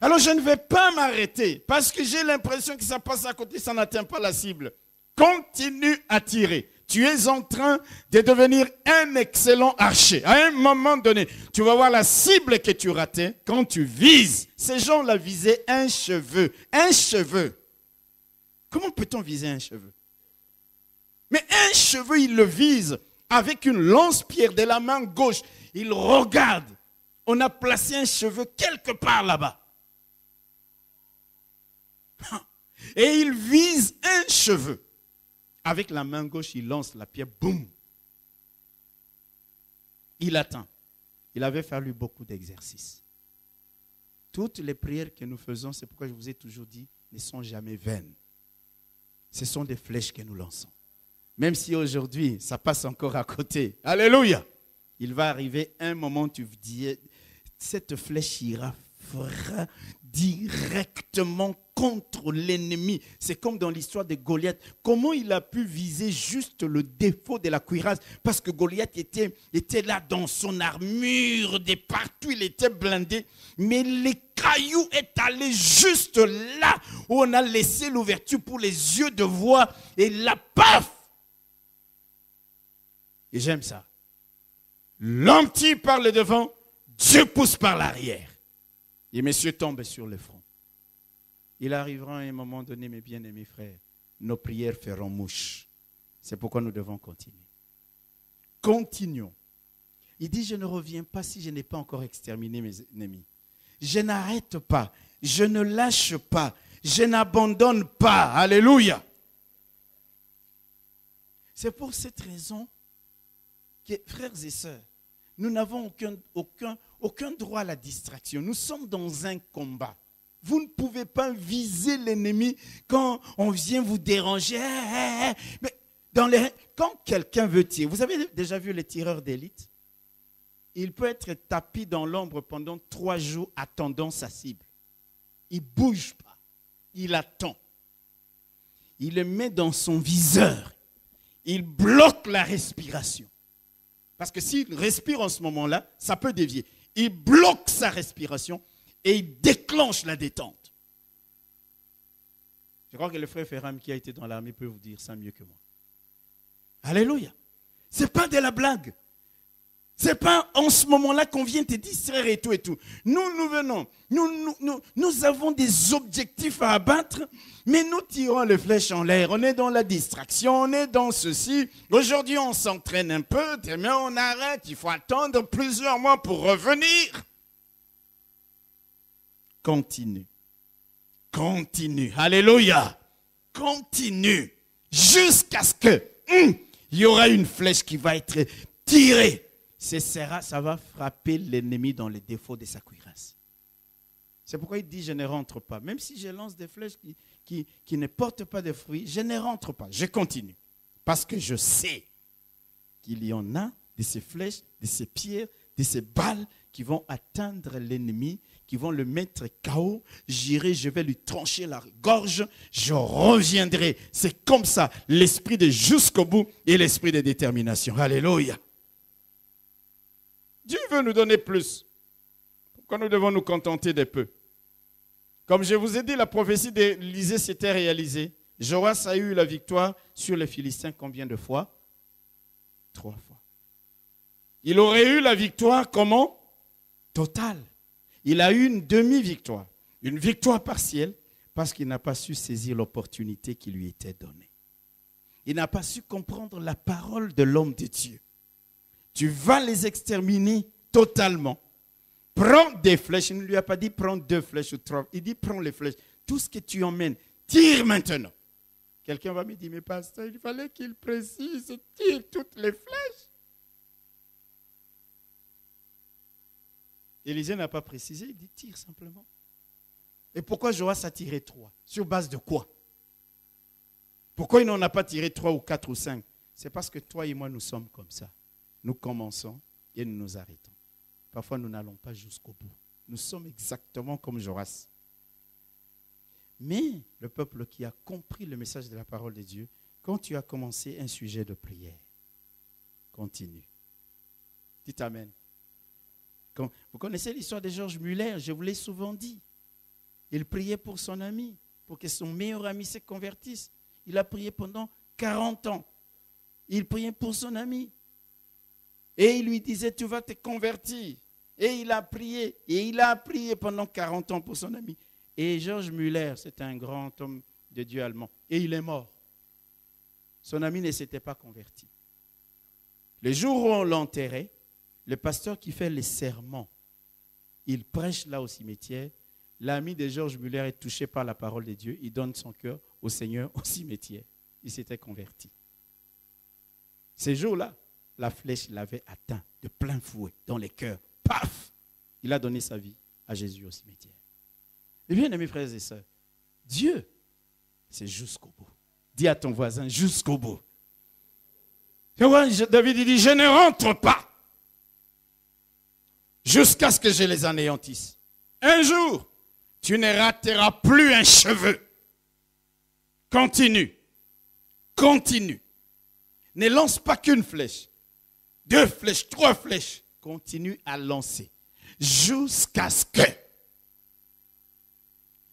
Alors je ne vais pas m'arrêter parce que j'ai l'impression que ça passe à côté, ça n'atteint pas la cible. Continue à tirer. Tu es en train de devenir un excellent archer. À un moment donné, tu vas voir la cible que tu ratais quand tu vises. Ces gens-là visaient un cheveu. Un cheveu. Comment peut-on viser un cheveu? Mais un cheveu, il le vise avec une lance-pierre de la main gauche. Il regarde. On a placé un cheveu quelque part là-bas. Et il vise un cheveu. Avec la main gauche, il lance la pierre, boum. Il atteint. Il avait fallu beaucoup d'exercices. Toutes les prières que nous faisons, c'est pourquoi je vous ai toujours dit, ne sont jamais vaines. Ce sont des flèches que nous lançons. Même si aujourd'hui, ça passe encore à côté. Alléluia. Il va arriver un moment où tu dis, cette flèche ira directement contre l'ennemi. C'est comme dans l'histoire de Goliath. Comment il a pu viser juste le défaut de la cuirasse? Parce que Goliath était là dans son armure, de partout il était blindé. Mais les cailloux est allé juste là où on a laissé l'ouverture pour les yeux de voir. Et là, paf! Et j'aime ça. L'homme tire par le devant, Dieu pousse par l'arrière. Et messieurs tombent sur le front. Il arrivera à un moment donné, mes bien-aimés frères, nos prières feront mouche. C'est pourquoi nous devons continuer. Continuons. Il dit, je ne reviens pas si je n'ai pas encore exterminé mes ennemis. Je n'arrête pas, je ne lâche pas, je n'abandonne pas. Alléluia. C'est pour cette raison que, frères et sœurs, nous n'avons aucun droit à la distraction. Nous sommes dans un combat. Vous ne pouvez pas viser l'ennemi quand on vient vous déranger. Mais quand quelqu'un veut tirer, vous avez déjà vu les tireurs d'élite? Il peut être tapis dans l'ombre pendant 3 jours attendant sa cible. Il ne bouge pas. Il attend. Il le met dans son viseur. Il bloque la respiration. Parce que s'il respire en ce moment-là, ça peut dévier. Il bloque sa respiration et il déclenche la détente. Je crois que le frère Ferram qui a été dans l'armée peut vous dire ça mieux que moi. Alléluia. Ce n'est pas de la blague. Ce n'est pas en ce moment-là qu'on vient te distraire et tout et tout. Nous venons. Nous avons des objectifs à abattre, mais nous tirons les flèches en l'air. On est dans la distraction, on est dans ceci. Aujourd'hui, on s'entraîne un peu, demain on arrête. Il faut attendre plusieurs mois pour revenir. Continue. Continue. Alléluia. Continue. Jusqu'à ce que il y aura une flèche qui va être tirée. Ça va frapper l'ennemi dans les défauts de sa cuirasse. C'est pourquoi il dit, je ne rentre pas. Même si je lance des flèches qui ne portent pas de fruits, je ne rentre pas. Je continue. Parce que je sais qu'il y en a de ces flèches, de ces pierres, de ces balles qui vont atteindre l'ennemi, qui vont le mettre KO. J'irai, je vais lui trancher la gorge, je reviendrai. C'est comme ça, l'esprit de jusqu'au bout et l'esprit de détermination. Alléluia. Dieu veut nous donner plus. Pourquoi nous devons nous contenter de peu? Comme je vous ai dit, la prophétie d'Élisée s'était réalisée. Joas a eu la victoire sur les Philistins combien de fois? 3 fois. Il aurait eu la victoire comment? Totale. Il a eu une demi-victoire, une victoire partielle, parce qu'il n'a pas su saisir l'opportunité qui lui était donnée. Il n'a pas su comprendre la parole de l'homme de Dieu. Tu vas les exterminer totalement. Prends des flèches. Il ne lui a pas dit prends 2 flèches ou 3. Il dit prends les flèches. Tout ce que tu emmènes, tire maintenant. Quelqu'un va me dire, mais pasteur, il fallait qu'il précise, tire toutes les flèches. Élisée n'a pas précisé, il dit tire simplement. Et pourquoi Joas a tiré 3? Sur base de quoi? Pourquoi il n'en a pas tiré 3 ou 4 ou 5? C'est parce que toi et moi, nous sommes comme ça. Nous commençons et nous nous arrêtons. Parfois, nous n'allons pas jusqu'au bout. Nous sommes exactement comme Joas. Mais le peuple qui a compris le message de la parole de Dieu, quand tu as commencé un sujet de prière, continue. Dites Amen. Vous connaissez l'histoire de Georges Muller, je vous l'ai souvent dit. Il priait pour son ami, pour que son meilleur ami se convertisse. Il a prié pendant 40 ans. Il priait pour son ami. Et il lui disait, tu vas te convertir. Et il a prié. Et il a prié pendant 40 ans pour son ami. Et Georges Muller, c'est un grand homme de Dieu allemand. Et il est mort. Son ami ne s'était pas converti. Le jour où on l'enterrait, le pasteur qui fait les serments, il prêche là au cimetière. L'ami de Georges Muller est touché par la parole de Dieu. Il donne son cœur au Seigneur au cimetière. Il s'était converti. Ces jours-là, la flèche l'avait atteint de plein fouet dans les cœurs. Paf! Il a donné sa vie à Jésus au cimetière. Et bien, amis frères et sœurs, Dieu, c'est jusqu'au bout. Dis à ton voisin, jusqu'au bout. David il dit, je ne rentre pas jusqu'à ce que je les anéantisse. Un jour, tu ne rateras plus un cheveu. Continue. Continue. Ne lance pas qu'une flèche. 2 flèches, 3 flèches. Continue à lancer. Jusqu'à ce que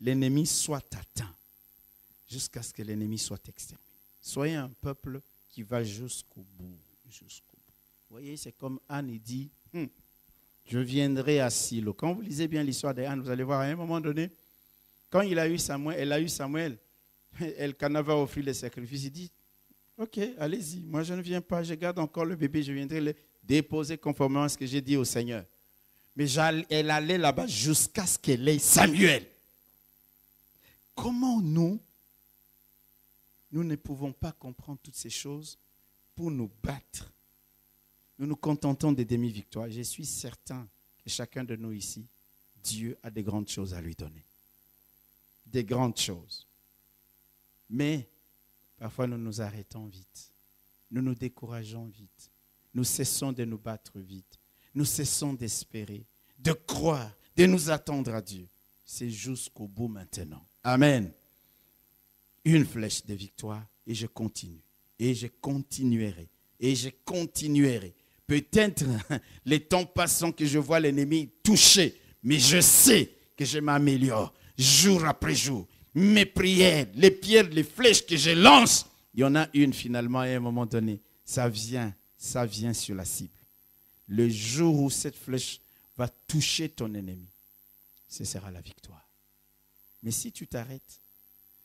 l'ennemi soit atteint. Jusqu'à ce que l'ennemi soit exterminé. Soyez un peuple qui va jusqu'au bout. Jusqu'au bout. Vous voyez, c'est comme Anne, il dit, je viendrai à Silo. Quand vous lisez bien l'histoire d'Anne, vous allez voir à un moment donné, quand elle a eu Samuel, Elkanah va offrir les sacrifices. Il dit, ok, allez-y, moi je ne viens pas, je garde encore le bébé, je viendrai déposer conformément à ce que j'ai dit au Seigneur. Mais elle allait là-bas jusqu'à ce qu'elle ait Samuel. Comment nous ne pouvons pas comprendre toutes ces choses pour nous battre? Nous nous contentons des demi-victoires. Je suis certain que chacun de nous ici, Dieu a des grandes choses à lui donner. Des grandes choses. Mais parfois nous nous arrêtons vite. Nous nous décourageons vite. Nous cessons de nous battre vite. Nous cessons d'espérer, de croire, de nous attendre à Dieu. C'est jusqu'au bout maintenant. Amen. Une flèche de victoire et je continue. Et je continuerai. Et je continuerai. Peut-être les temps passant que je vois l'ennemi toucher, mais je sais que je m'améliore jour après jour. Mes prières, les pierres, les flèches que je lance, il y en a une finalement à un moment donné. Ça vient sur la cible. Le jour où cette flèche va toucher ton ennemi, ce sera la victoire. Mais si tu t'arrêtes,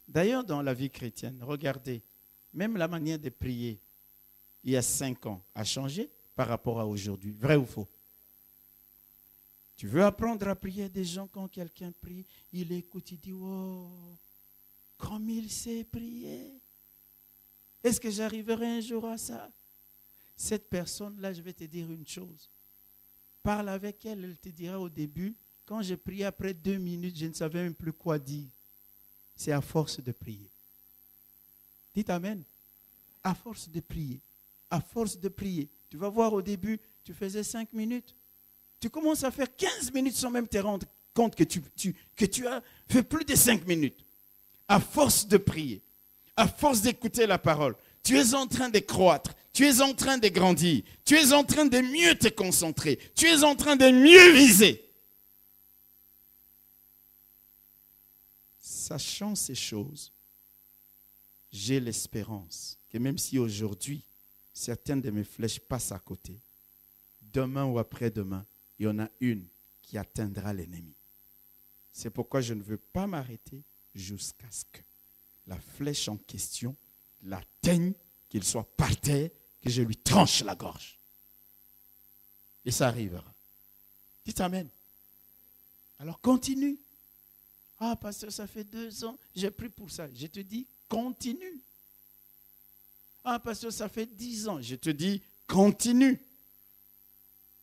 d'ailleurs dans la vie chrétienne, regardez, même la manière de prier, il y a 5 ans, a changé par rapport à aujourd'hui. Vrai ou faux? Tu veux apprendre à prier des gens quand quelqu'un prie, il écoute, il dit, oh, comme il sait prier. Est-ce que j'arriverai un jour à ça? Cette personne-là, je vais te dire une chose. Parle avec elle, elle te dira au début, quand j'ai prié après 2 minutes, je ne savais même plus quoi dire. C'est à force de prier. Dites amen. À force de prier. À force de prier. Tu vas voir au début, tu faisais 5 minutes. Tu commences à faire 15 minutes sans même te rendre compte que tu as fait plus de 5 minutes. À force de prier, à force d'écouter la parole, tu es en train de croître, tu es en train de grandir, tu es en train de mieux te concentrer, tu es en train de mieux viser. Sachant ces choses, j'ai l'espérance que même si aujourd'hui, certaines de mes flèches passent à côté, demain ou après-demain, il y en a une qui atteindra l'ennemi. C'est pourquoi je ne veux pas m'arrêter jusqu'à ce que la flèche en question l'atteigne, qu'il soit par terre, que je lui tranche la gorge. Et ça arrivera. Dites amen. Alors continue. Ah, pasteur, ça fait 2 ans, j'ai pris pour ça. Je te dis, continue. Ah, pasteur, ça fait 10 ans. Je te dis, continue.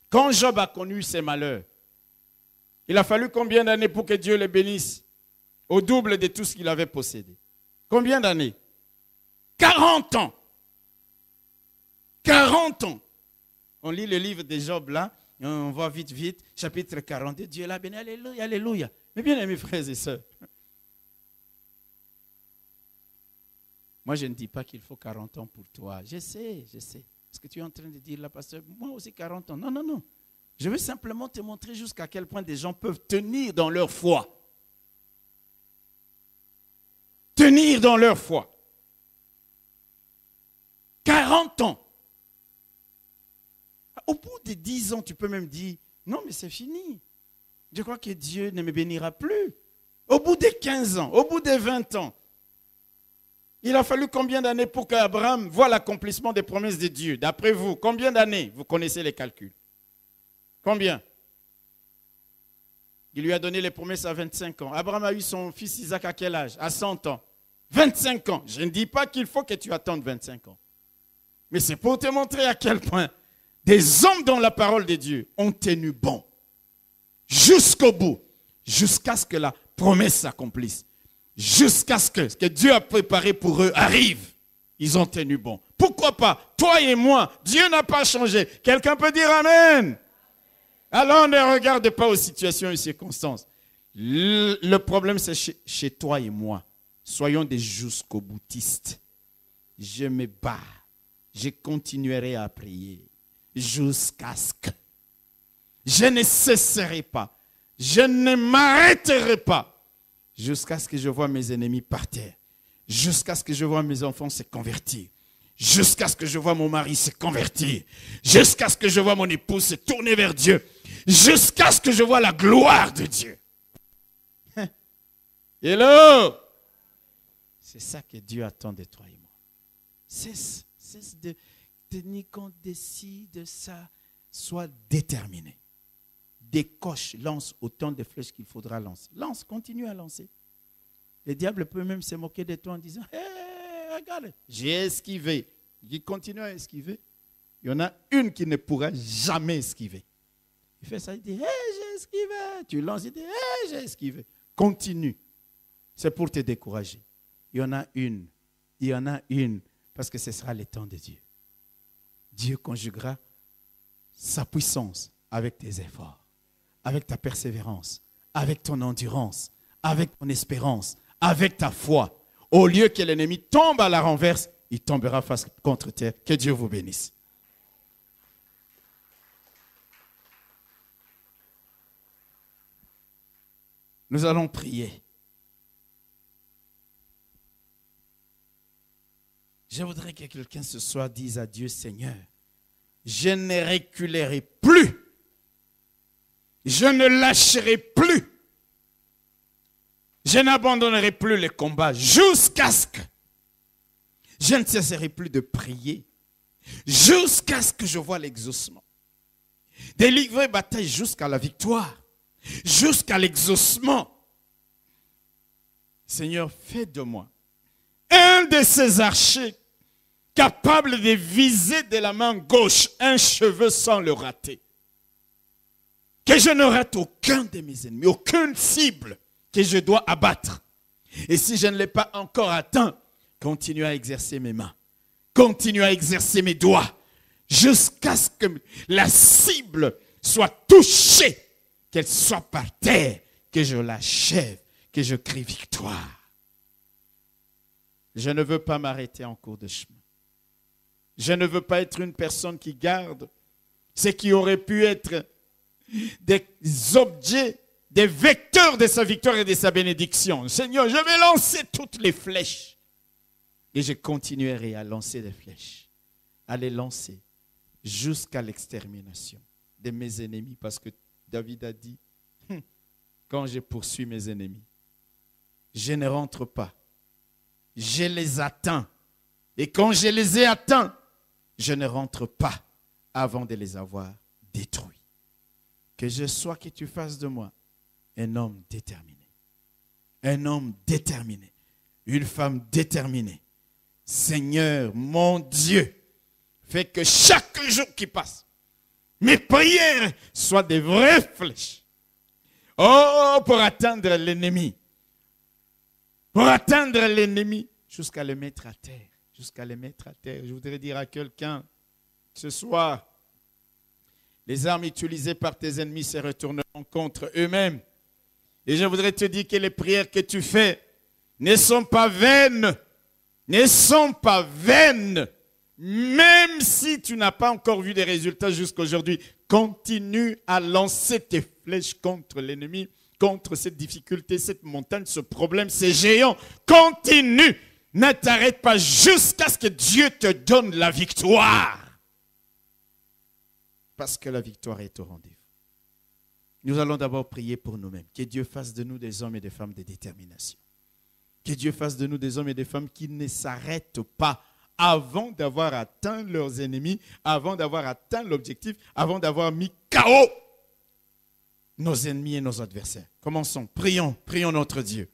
Quand Job a connu ses malheurs, il a fallu combien d'années pour que Dieu le bénisse? Au double de tout ce qu'il avait possédé. Combien d'années? 40 ans. 40 ans. On lit le livre de Job là, et on voit vite, chapitre 42. Dieu l'a béni, alléluia, alléluia. Mais bien aimés frères et sœurs, moi je ne dis pas qu'il faut 40 ans pour toi. Je sais. Ce que tu es en train de dire là, pasteur, moi aussi 40 ans. Non. Je veux simplement te montrer jusqu'à quel point des gens peuvent tenir dans leur foi. Tenir dans leur foi. 40 ans. Au bout de 10 ans, tu peux même dire, non mais c'est fini. Je crois que Dieu ne me bénira plus. Au bout de 15 ans, au bout de 20 ans, il a fallu combien d'années pour qu'Abraham voie l'accomplissement des promesses de Dieu? D'après vous, combien d'années? Vous connaissez les calculs. Combien? Il lui a donné les promesses à 25 ans. Abraham a eu son fils Isaac à quel âge? À 100 ans. 25 ans. Je ne dis pas qu'il faut que tu attendes 25 ans. Mais c'est pour te montrer à quel point des hommes dans la parole de Dieu ont tenu bon. Jusqu'au bout. Jusqu'à ce que la promesse s'accomplisse. Jusqu'à ce que Dieu a préparé pour eux arrive. Ils ont tenu bon. Pourquoi pas? Toi et moi, Dieu n'a pas changé. Quelqu'un peut dire Amen. Alors ne regarde pas aux situations et circonstances. Le problème c'est chez toi et moi. Soyons des jusqu'au boutistes. Je me bats. Je continuerai à prier jusqu'à ce que je ne cesserai pas. Je ne m'arrêterai pas. Jusqu'à ce que je vois mes ennemis par terre. Jusqu'à ce que je vois mes enfants se convertir. Jusqu'à ce que je vois mon mari se convertir. Jusqu'à ce que je vois mon épouse se tourner vers Dieu. Jusqu'à ce que je vois la gloire de Dieu. Hello! C'est ça que Dieu attend de toi et moi. Cesse de tenir compte de ci, de ça. Sois déterminé. Décoche, lance autant de flèches qu'il faudra lancer. Lance, continue à lancer. Le diable peut même se moquer de toi en disant, hey, regarde, j'ai esquivé. Il continue à esquiver. Il y en a une qui ne pourra jamais esquiver. Il fait ça, il dit, hey, j'ai esquivé. Tu lances, il dit, hey, j'ai esquivé. Continue. C'est pour te décourager. Il y en a une. Il y en a une. Parce que ce sera le temps de Dieu. Dieu conjuguera sa puissance avec tes efforts, avec ta persévérance, avec ton endurance, avec ton espérance, avec ta foi. Au lieu que l'ennemi tombe à la renverse, il tombera face contre terre. Que Dieu vous bénisse. Nous allons prier. Je voudrais que quelqu'un ce soir dise à Dieu, Seigneur, je ne reculerai plus. Je ne lâcherai plus. Je n'abandonnerai plus le combat jusqu'à ce que je ne cesserai plus de prier. Jusqu'à ce que je voie l'exaucement. Délivrer bataille jusqu'à la victoire. Jusqu'à l'exaucement. Seigneur, fais de moi un de ces archers capable de viser de la main gauche un cheveu sans le rater. Que je ne rate aucun de mes ennemis, aucune cible que je dois abattre. Et si je ne l'ai pas encore atteint, continue à exercer mes mains. Continue à exercer mes doigts. Jusqu'à ce que la cible soit touchée, qu'elle soit par terre, que je l'achève, que je crie victoire. Je ne veux pas m'arrêter en cours de chemin. Je ne veux pas être une personne qui garde ce qui aurait pu être des objets, des vecteurs de sa victoire et de sa bénédiction. Seigneur, je vais lancer toutes les flèches. Et je continuerai à lancer des flèches, à les lancer jusqu'à l'extermination de mes ennemis. Parce que David a dit, quand je poursuis mes ennemis, je ne rentre pas. Je les atteins. Et quand je les ai atteints, je ne rentre pas avant de les avoir détruits. Que je sois, que tu fasses de moi un homme déterminé. Un homme déterminé. Une femme déterminée. Seigneur, mon Dieu, fais que chaque jour qui passe, mes prières soient des vraies flèches. Oh, pour atteindre l'ennemi. Pour atteindre l'ennemi jusqu'à le mettre à terre. Jusqu'à le mettre à terre. Je voudrais dire à quelqu'un, ce soir, les armes utilisées par tes ennemis se retourneront contre eux-mêmes. Et je voudrais te dire que les prières que tu fais ne sont pas vaines. Ne sont pas vaines. Même si tu n'as pas encore vu des résultats jusqu'aujourd'hui, continue à lancer tes flèches contre l'ennemi, contre cette difficulté, cette montagne, ce problème, ces géants. Continue. Ne t'arrête pas jusqu'à ce que Dieu te donne la victoire. Parce que la victoire est au rendez-vous. Nous allons d'abord prier pour nous-mêmes. Que Dieu fasse de nous des hommes et des femmes de détermination. Que Dieu fasse de nous des hommes et des femmes qui ne s'arrêtent pas avant d'avoir atteint leurs ennemis, avant d'avoir atteint l'objectif, avant d'avoir mis KO nos ennemis et nos adversaires. Commençons, prions notre Dieu.